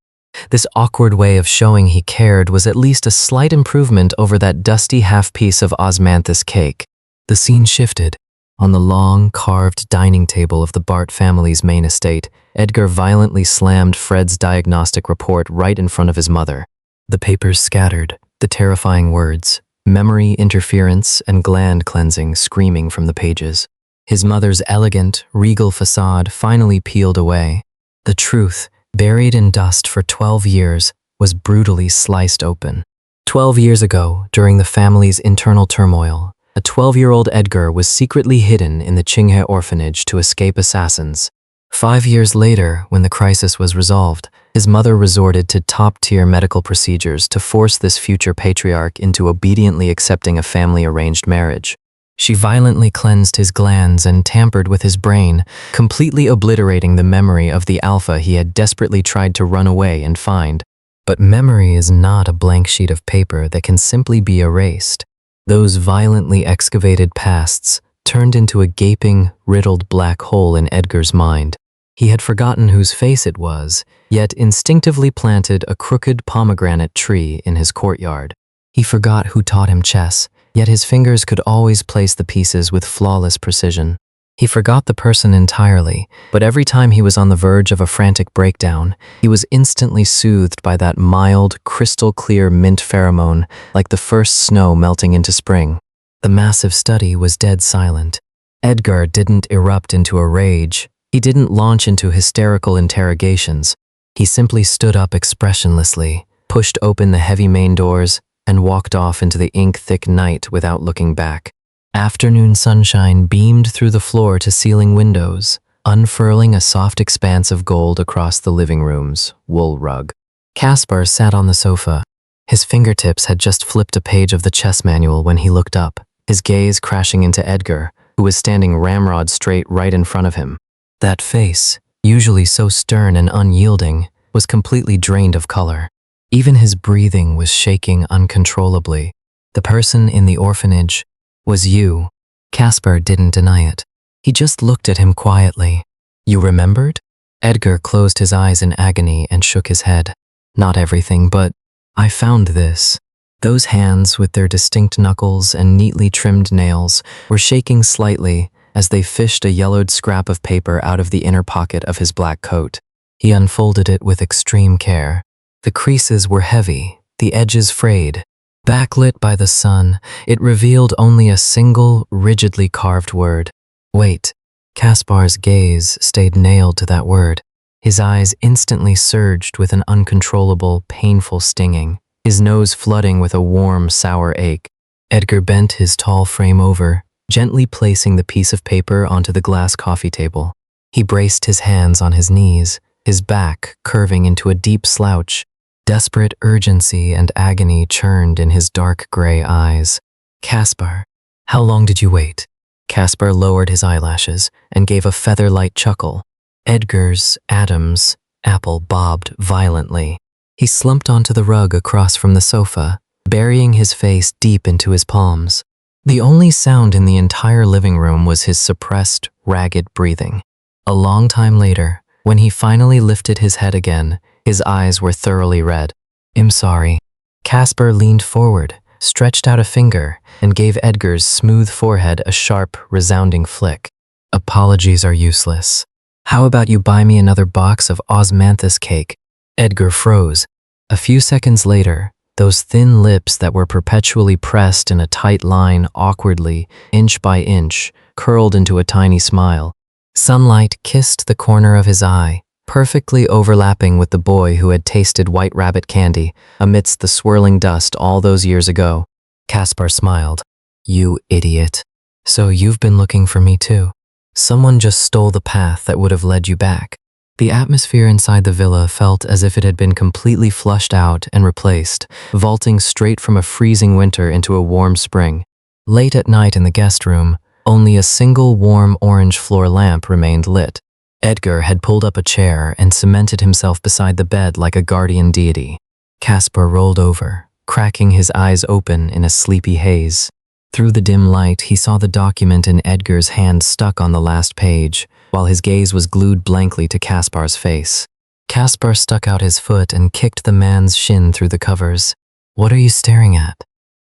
This awkward way of showing he cared was at least a slight improvement over that dusty half-piece of osmanthus cake. The scene shifted. On the long, carved dining table of the Bart family's main estate, Edgar violently slammed Fred's diagnostic report right in front of his mother. The papers scattered, the terrifying words, memory interference and gland cleansing screaming from the pages. His mother's elegant, regal facade finally peeled away. The truth, buried in dust for 12 years, was brutally sliced open. 12 years ago, during the family's internal turmoil, a 12-year-old Edgar was secretly hidden in the Qinghe orphanage to escape assassins. 5 years later, when the crisis was resolved, his mother resorted to top-tier medical procedures to force this future patriarch into obediently accepting a family-arranged marriage. She violently cleansed his glands and tampered with his brain, completely obliterating the memory of the alpha he had desperately tried to run away and find. But memory is not a blank sheet of paper that can simply be erased. Those violently excavated pasts turned into a gaping, riddled black hole in Edgar's mind. He had forgotten whose face it was, yet instinctively planted a crooked pomegranate tree in his courtyard. He forgot who taught him chess, yet his fingers could always place the pieces with flawless precision. He forgot the person entirely, but every time he was on the verge of a frantic breakdown, he was instantly soothed by that mild, crystal-clear mint pheromone, like the first snow melting into spring. The massive study was dead silent. Edgar didn't erupt into a rage. He didn't launch into hysterical interrogations. He simply stood up expressionlessly, pushed open the heavy main doors, and walked off into the ink-thick night without looking back. Afternoon sunshine beamed through the floor-to-ceiling windows, unfurling a soft expanse of gold across the living room's wool rug. Kaspar sat on the sofa. His fingertips had just flipped a page of the chess manual when he looked up, his gaze crashing into Edgar, who was standing ramrod straight right in front of him. That face, usually so stern and unyielding, was completely drained of color. Even his breathing was shaking uncontrollably. The person in the orphanage was you. Kaspar didn't deny it. He just looked at him quietly. "You remembered?" Edgar closed his eyes in agony and shook his head. "Not everything, but I found this." Those hands with their distinct knuckles and neatly trimmed nails were shaking slightly as they fished a yellowed scrap of paper out of the inner pocket of his black coat. He unfolded it with extreme care. The creases were heavy, the edges frayed. Backlit by the sun, it revealed only a single, rigidly carved word. "Wait." Kaspar's gaze stayed nailed to that word. His eyes instantly surged with an uncontrollable, painful stinging, his nose flooding with a warm, sour ache. Edgar bent his tall frame over, gently placing the piece of paper onto the glass coffee table. He braced his hands on his knees, his back curving into a deep slouch. Desperate urgency and agony churned in his dark gray eyes. "Kaspar, how long did you wait?" Kaspar lowered his eyelashes and gave a feather-light chuckle. Edgar's, Adam's, apple bobbed violently. He slumped onto the rug across from the sofa, burying his face deep into his palms. The only sound in the entire living room was his suppressed, ragged breathing. A long time later, when he finally lifted his head again, his eyes were thoroughly red. "I'm sorry." Casper leaned forward, stretched out a finger, and gave Edgar's smooth forehead a sharp, resounding flick. "Apologies are useless. How about you buy me another box of osmanthus cake?" Edgar froze. A few seconds later, those thin lips that were perpetually pressed in a tight line awkwardly, inch by inch, curled into a tiny smile. Sunlight kissed the corner of his eye, perfectly overlapping with the boy who had tasted white rabbit candy amidst the swirling dust all those years ago. Caspar smiled. "You idiot. So you've been looking for me too. Someone just stole the path that would have led you back." The atmosphere inside the villa felt as if it had been completely flushed out and replaced, vaulting straight from a freezing winter into a warm spring. Late at night in the guest room, only a single warm orange floor lamp remained lit. Edgar had pulled up a chair and cemented himself beside the bed like a guardian deity. Caspar rolled over, cracking his eyes open in a sleepy haze. Through the dim light, he saw the document in Edgar's hand stuck on the last page, while his gaze was glued blankly to Caspar's face. Caspar stuck out his foot and kicked the man's shin through the covers. "What are you staring at?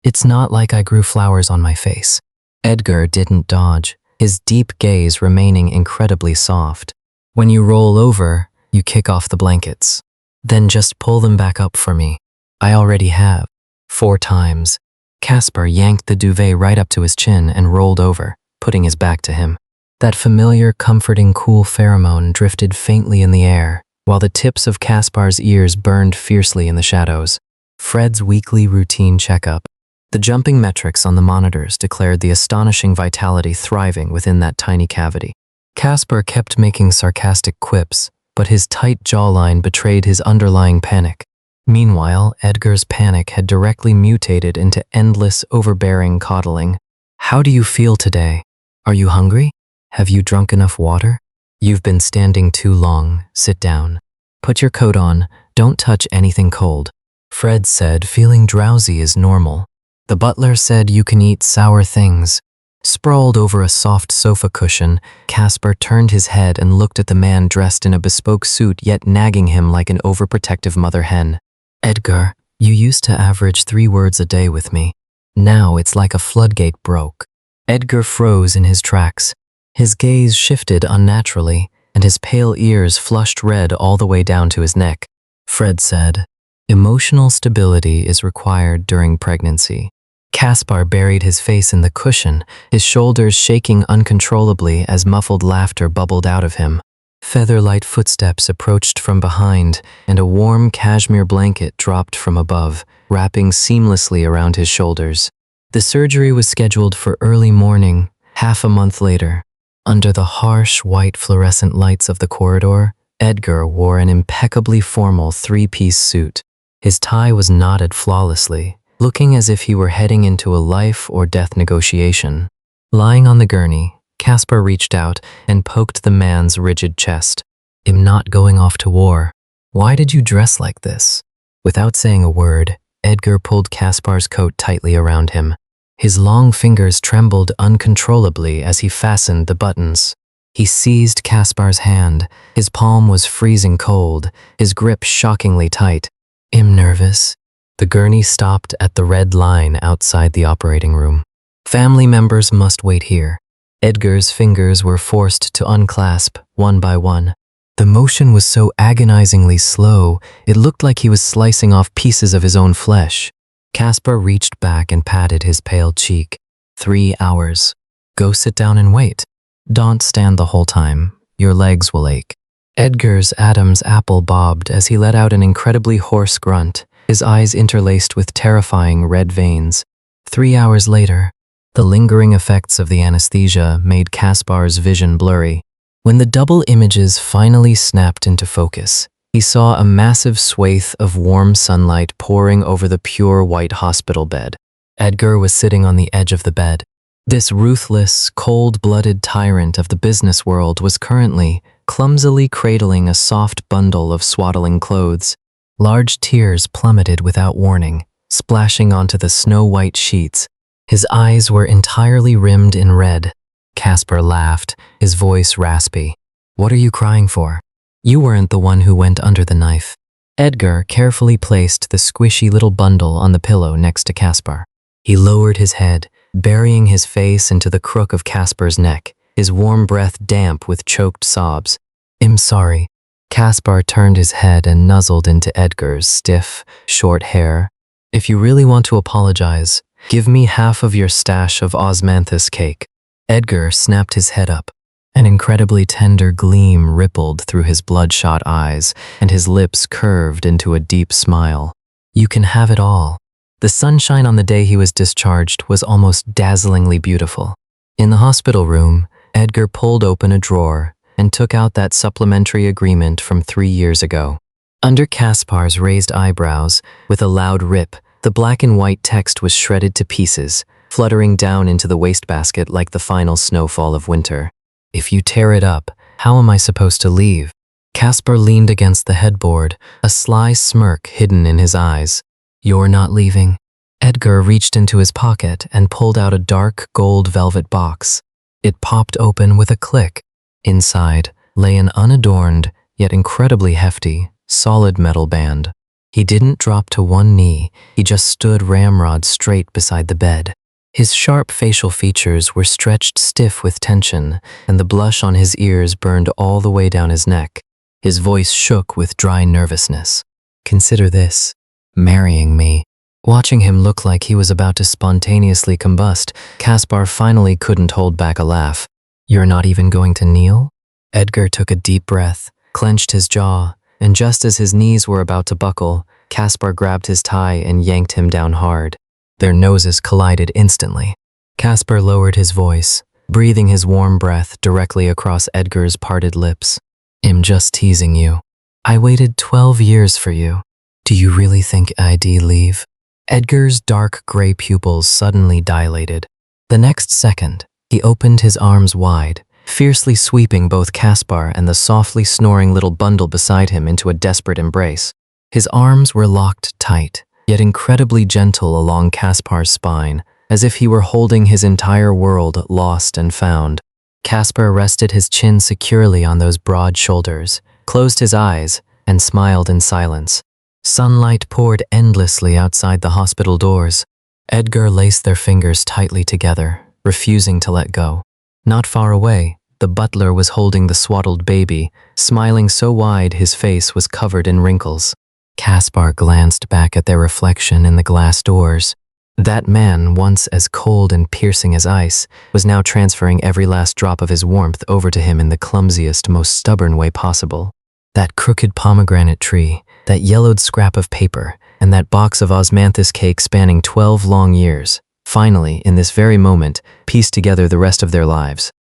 It's not like I grew flowers on my face." Edgar didn't dodge, his deep gaze remaining incredibly soft. "When you roll over, you kick off the blankets. Then just pull them back up for me. I already have. 4 times. Caspar yanked the duvet right up to his chin and rolled over, putting his back to him. That familiar, comforting, cool pheromone drifted faintly in the air, while the tips of Caspar's ears burned fiercely in the shadows. Fred's weekly routine checkup. The jumping metrics on the monitors declared the astonishing vitality thriving within that tiny cavity. Caspar kept making sarcastic quips, but his tight jawline betrayed his underlying panic. Meanwhile, Edgar's panic had directly mutated into endless, overbearing coddling. "How do you feel today? Are you hungry? Have you drunk enough water? You've been standing too long. Sit down. Put your coat on. Don't touch anything cold." Fred said feeling drowsy is normal. The butler said you can eat sour things. Sprawled over a soft sofa cushion, Caspar turned his head and looked at the man dressed in a bespoke suit yet nagging him like an overprotective mother hen. "Edgar, you used to average 3 words a day with me. Now it's like a floodgate broke." Edgar froze in his tracks. His gaze shifted unnaturally, and his pale ears flushed red all the way down to his neck. Fred said, "Emotional stability is required during pregnancy." Caspar buried his face in the cushion, his shoulders shaking uncontrollably as muffled laughter bubbled out of him. Feather-light footsteps approached from behind, and a warm cashmere blanket dropped from above, wrapping seamlessly around his shoulders. The surgery was scheduled for early morning, half a month later. Under the harsh, white fluorescent lights of the corridor, Edgar wore an impeccably formal 3-piece suit. His tie was knotted flawlessly, looking as if he were heading into a life or death negotiation. Lying on the gurney, Caspar reached out and poked the man's rigid chest. "I'm not going off to war. Why did you dress like this?" Without saying a word, Edgar pulled Caspar's coat tightly around him. His long fingers trembled uncontrollably as he fastened the buttons. He seized Caspar's hand. His palm was freezing cold, his grip shockingly tight. "I'm nervous." The gurney stopped at the red line outside the operating room. "Family members must wait here." Edgar's fingers were forced to unclasp one by one. The motion was so agonizingly slow, it looked like he was slicing off pieces of his own flesh. Caspar reached back and patted his pale cheek. 3 hours. Go sit down and wait. Don't stand the whole time. Your legs will ache. Edgar's Adam's apple bobbed as he let out an incredibly hoarse grunt, his eyes interlaced with terrifying red veins. 3 hours later, the lingering effects of the anesthesia made Caspar's vision blurry. When the double images finally snapped into focus, he saw a massive swathe of warm sunlight pouring over the pure white hospital bed. Edgar was sitting on the edge of the bed. This ruthless, cold-blooded tyrant of the business world was currently clumsily cradling a soft bundle of swaddling clothes. Large tears plummeted without warning, splashing onto the snow-white sheets. His eyes were entirely rimmed in red. Casper laughed, his voice raspy. "What are you crying for? You weren't the one who went under the knife." Edgar carefully placed the squishy little bundle on the pillow next to Caspar. He lowered his head, burying his face into the crook of Caspar's neck, his warm breath damp with choked sobs. "I'm sorry." Caspar turned his head and nuzzled into Edgar's stiff, short hair. "If you really want to apologize, give me half of your stash of osmanthus cake." Edgar snapped his head up. An incredibly tender gleam rippled through his bloodshot eyes, and his lips curved into a deep smile. "You can have it all." The sunshine on the day he was discharged was almost dazzlingly beautiful. In the hospital room, Edgar pulled open a drawer and took out that supplementary agreement from 3 years ago. Under Caspar's raised eyebrows, with a loud rip, the black and white text was shredded to pieces, fluttering down into the wastebasket like the final snowfall of winter. "If you tear it up, how am I supposed to leave?" Caspar leaned against the headboard, a sly smirk hidden in his eyes. "You're not leaving." Edgar reached into his pocket and pulled out a dark gold velvet box. It popped open with a click. Inside lay an unadorned, yet incredibly hefty, solid metal band. He didn't drop to one knee, he just stood ramrod straight beside the bed. His sharp facial features were stretched stiff with tension, and the blush on his ears burned all the way down his neck. His voice shook with dry nervousness. "Consider this. Marrying me." Watching him look like he was about to spontaneously combust, Caspar finally couldn't hold back a laugh. "You're not even going to kneel?" Edgar took a deep breath, clenched his jaw, and just as his knees were about to buckle, Caspar grabbed his tie and yanked him down hard. Their noses collided instantly. Caspar lowered his voice, breathing his warm breath directly across Edgar's parted lips. "I'm just teasing you. I waited 12 years for you. Do you really think I'd leave?" Edgar's dark gray pupils suddenly dilated. The next second, he opened his arms wide, fiercely sweeping both Caspar and the softly snoring little bundle beside him into a desperate embrace. His arms were locked tight, yet incredibly gentle along Caspar's spine, as if he were holding his entire world lost and found. Caspar rested his chin securely on those broad shoulders, closed his eyes, and smiled in silence. Sunlight poured endlessly outside the hospital doors. Edgar laced their fingers tightly together, refusing to let go. Not far away, the butler was holding the swaddled baby, smiling so wide his face was covered in wrinkles. Caspar glanced back at their reflection in the glass doors. That man, once as cold and piercing as ice, was now transferring every last drop of his warmth over to him in the clumsiest, most stubborn way possible. That crooked pomegranate tree, that yellowed scrap of paper, and that box of osmanthus cake spanning 12 long years, finally, in this very moment, pieced together the rest of their lives.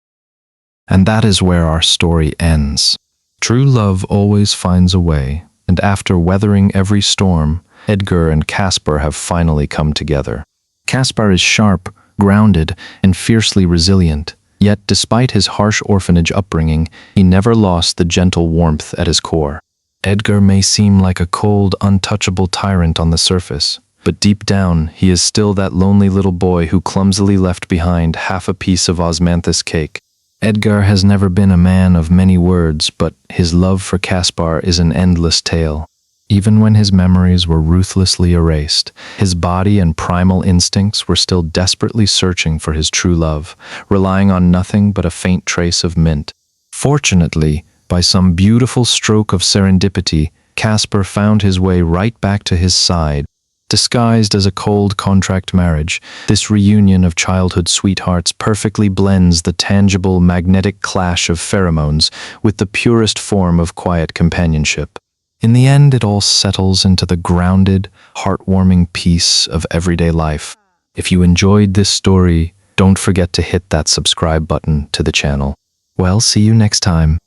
And that is where our story ends. True love always finds a way, and after weathering every storm, Edgar and Caspar have finally come together. Caspar is sharp, grounded, and fiercely resilient, yet despite his harsh orphanage upbringing, he never lost the gentle warmth at his core. Edgar may seem like a cold, untouchable tyrant on the surface, but deep down, he is still that lonely little boy who clumsily left behind half a piece of osmanthus cake. Edgar has never been a man of many words, but his love for Caspar is an endless tale. Even when his memories were ruthlessly erased, his body and primal instincts were still desperately searching for his true love, relying on nothing but a faint trace of mint. Fortunately, by some beautiful stroke of serendipity, Caspar found his way right back to his side. Disguised as a cold contract marriage, this reunion of childhood sweethearts perfectly blends the tangible magnetic clash of pheromones with the purest form of quiet companionship. In the end, it all settles into the grounded, heartwarming peace of everyday life. If you enjoyed this story, don't forget to hit that subscribe button to the channel. Well, see you next time.